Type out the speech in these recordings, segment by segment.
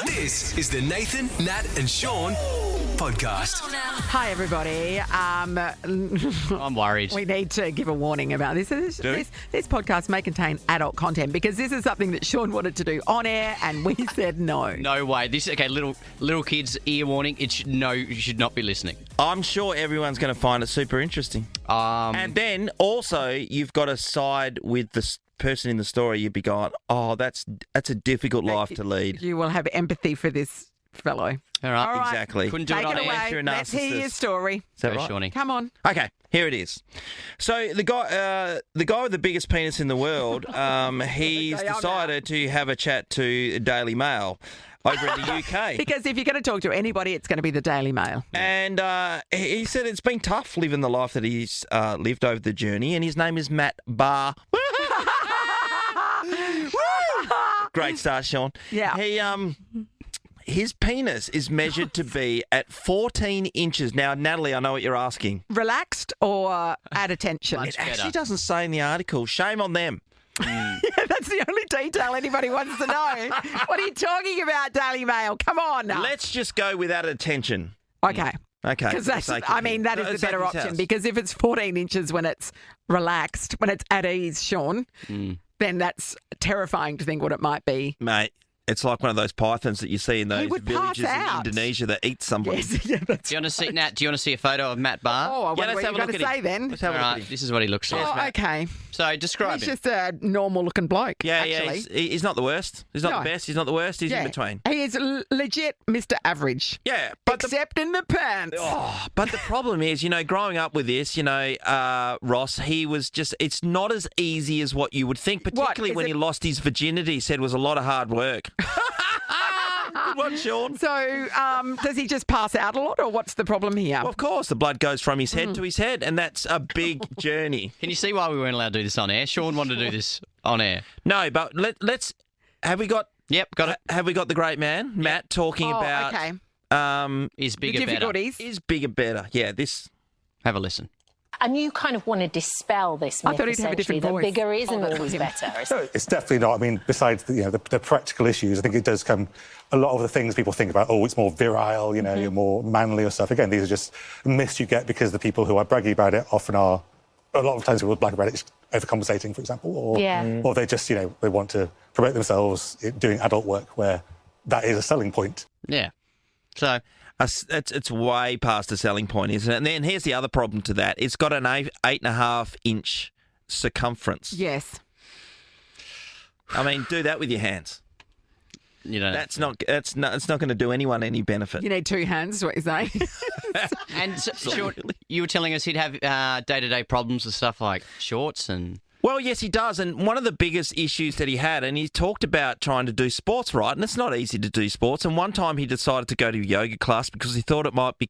This is the Nathan, Nat and Sean podcast. Hi, everybody. I'm worried. We need to give a warning about this. This podcast may contain adult content because this is something that Sean wanted to do on air and we said no. No way. Little kids, ear warning. You should not be listeting. I'm sure everyone's going to find it super interesting. And then also you've got to side with the person in the story. You'd be going, oh, that's a difficult life to lead. You will have empathy for this fellow. All right. Exactly. Couldn't do Take it on it air. away. You're a Let's hear narcissist. your story. Is that Go, right? Shawnee. Come on. Okay, here it is. So the guy with the biggest penis in the world, he's They are decided to have a chat to Daily Mail over in the UK. Because if you're going to talk to anybody, it's going to be the Daily Mail. And he said it's been tough living the life that he's lived over the journey, and his name is Matt Barr. Great start, Sean. Yeah. His penis is measured to be at 14 inches. Now, Natalie, I know what you're asking. Relaxed or at attention? Much It actually better. doesn't say in the article. Shame on them. Yeah, that's the only detail anybody wants to know. What are you talking about, Daily Mail? Come on. Let's just go with at attention. Okay. Okay. Because for the sake of him. that is For the sake better of his option. house. Because if it's 14 inches when it's relaxed, when it's at ease, Sean, then that's terrifying to think what it might be. Mate, it's like one of those pythons that you see in those would pass villages in out. Indonesia that eat somebody. Yes, yeah, that's Do you want to see, Nat? Do you want to see a photo of Matt Barr? Oh, I wonder let's what have you're a going look to at say him. then. Let's have a All look right. at him. This is what he looks like. Oh, okay. So describe He's him. just a normal-looking bloke, Yeah, actually. he's not the worst. He's not No. the best. He's not the worst. He's Yeah. in between. He is legit Mr. Average. Yeah, but Except in the pants. but the problem is, growing up with this, Ross, he was just, it's not as easy as what you would think, particularly Is when it- he lost his virginity, he said was a lot of hard work. Good one, Sean. So does he just pass out a lot or what's the problem here? Well, of course, the blood goes from his head to his head, and that's a big journey. Can you see why we weren't allowed to do this on air? Sean wanted to do this on air. No, but let's, have we got Got the great man, Matt, talking about okay. Is The bigger better. difficulties. is bigger better. Yeah, this. Have a listen. And you kind of want to dispel this I myth, thought he'd have a essentially, different that voice. bigger isn't that's always him. better. No, it's definitely not. I mean, besides the practical issues, I think it does come. A lot of the things people think about, it's more virile, you're more manly or stuff. Again, these are just myths you get because the people who are bragging about it often are. A lot of times people brag about it just overcompensating, for example, or they just they want to promote themselves doing adult work where that is a selling point. Yeah. So It's way past a selling point, isn't it? And then here's the other problem to that. It's got an 8.5 inch circumference. Yes. I mean, do that with your hands. you don't. It's not going to do anyone any benefit. You need two hands, is what you're saying. And Sean, you were telling us he'd have day-to-day problems with stuff like shorts and. Well, yes, he does. And one of the biggest issues that he had, and he talked about trying to do sports right, and it's not easy to do sports. And one time he decided to go to yoga class because he thought it might be,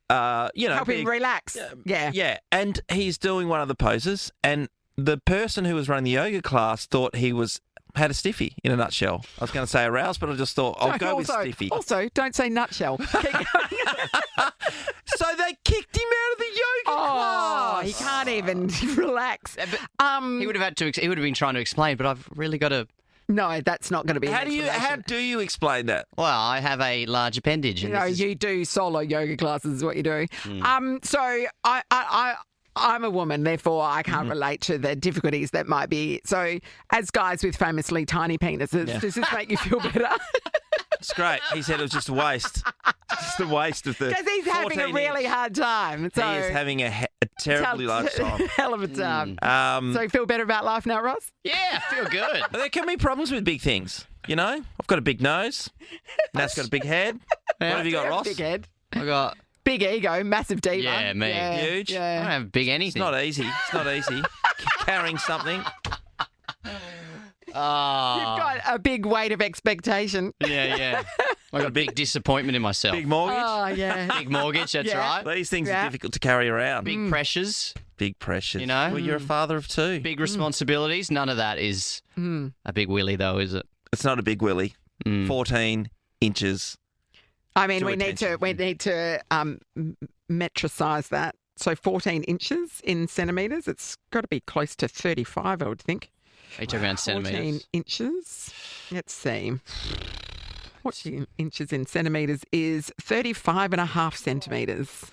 Help him relax. Yeah. Yeah, and he's doing one of the poses, and the person who was running the yoga class thought he had a stiffy, in a nutshell. I was going to say aroused, but I just thought, I'll go with stiffy. Also, don't say nutshell. Keep going. So they kicked him out of the yoga class. He can't even relax. He would have been trying to explain, but I've really got to. No, that's not going to be. How do you explain that? Well, I have a large appendage. And this is- You do solo yoga classes, is what you do. So I'm a woman, therefore I can't relate to the difficulties that might be. So, as guys with famously tiny penises, does this make you feel better? It's great. He said it was just a waste. Just a waste of the. Because he's having a 14 really inch. hard time. So He is having a terribly large time. hell of a time. So you feel better about life now, Ross? Yeah, I feel good. But there can be problems with big things. I've got a big nose. Nat's got a big head. What have you got, Ross? Big head. I got. Big ego, massive diva. Yeah, me. Huge. I don't have big It's anything. not easy. It's not easy. Carrying something. You've got a big weight of expectation. Yeah. I got a big disappointment in myself. Big mortgage. Oh, yeah. Big mortgage, that's Yeah. right. These things Yeah. are difficult to carry around. Big pressures, Big pressures. know? Well, you're a father of two. big responsibilities. None of that is a big willy, though, is it? It's not a big willy. 14 inches. I mean, To we need to metricize that. So 14 inches in centimetres. It's got to be close to 35, I would think. Are you talking about 14 centimetres? inches. Let's see. 40 inches in centimetres is 35.5 centimetres.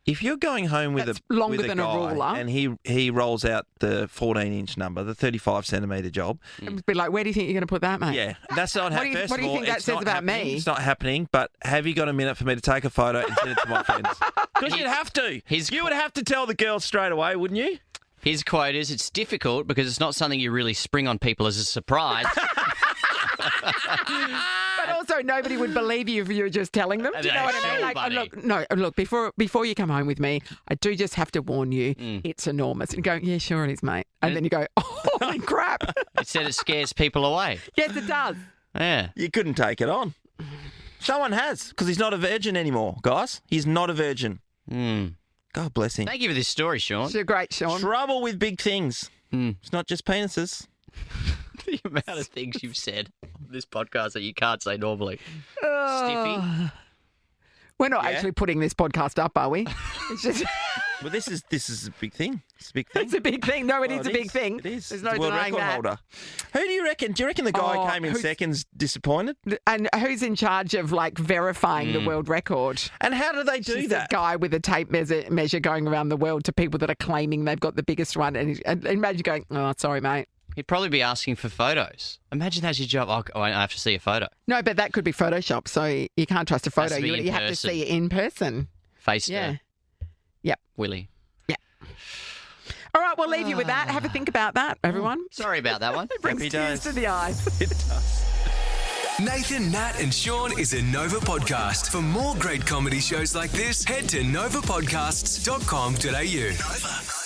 If you're going home with That's a longer with than a guy ruler. and he rolls out the 14-inch number, the 35-centimetre job, It would be like, where do you think you're going to put that, mate? yeah, that's not What do happening. you- First what do of you all, think that it's says not about happening. me? It's not happening, but have you got a minute for me to take a photo and send it to my friends? Because you'd have to. You would have to tell the girls straight away, wouldn't you? His quote is, "It's difficult because it's not something you really spring on people as a surprise." But also, nobody would believe you if you were just telling them. Do you know what I mean? Sure, Like, buddy. look, before you come home with me, I do just have to warn you, it's enormous. And you go, yeah, sure it is, mate. And then you go, oh, holy crap. It said it scares people away. Yes, it does. Yeah. You couldn't take it on. Someone has, because he's not a virgin anymore, guys. He's not a virgin. God bless him. Thank you for this story, Sean. You're great, Sean. Trouble with big things. It's not just penises. The amount of things you've said on this podcast that you can't say normally. Stiffy. We're not Yeah. actually putting this podcast up, are we? It's just... Well, this is a big thing. It's a big thing. It's a big thing. No, it is a big thing. It is. There's It's no a world denying record that. holder. Who do you reckon? Do you reckon the guy who came in who's- second's disappointed? And who's in charge of like verifying the world record? And how do they do She's that? a guy with a tape measure going around the world to people that are claiming they've got the biggest one. And imagine going, oh, sorry, mate. He'd probably be asking for photos. Imagine that's your job. Oh, I have to see a photo. No, but that could be Photoshop, so you can't trust a Has photo. to be in You have to person. see it in person. Face Yeah. to Yep. Willie. All right, we'll leave you with that. Have a think about that, everyone. Sorry about that one. It brings Happy tears days. to the eyes. It does. Nathan, Nat, and Sean is a Nova podcast. For more great comedy shows like this, head to novapodcasts.com.au. Nova.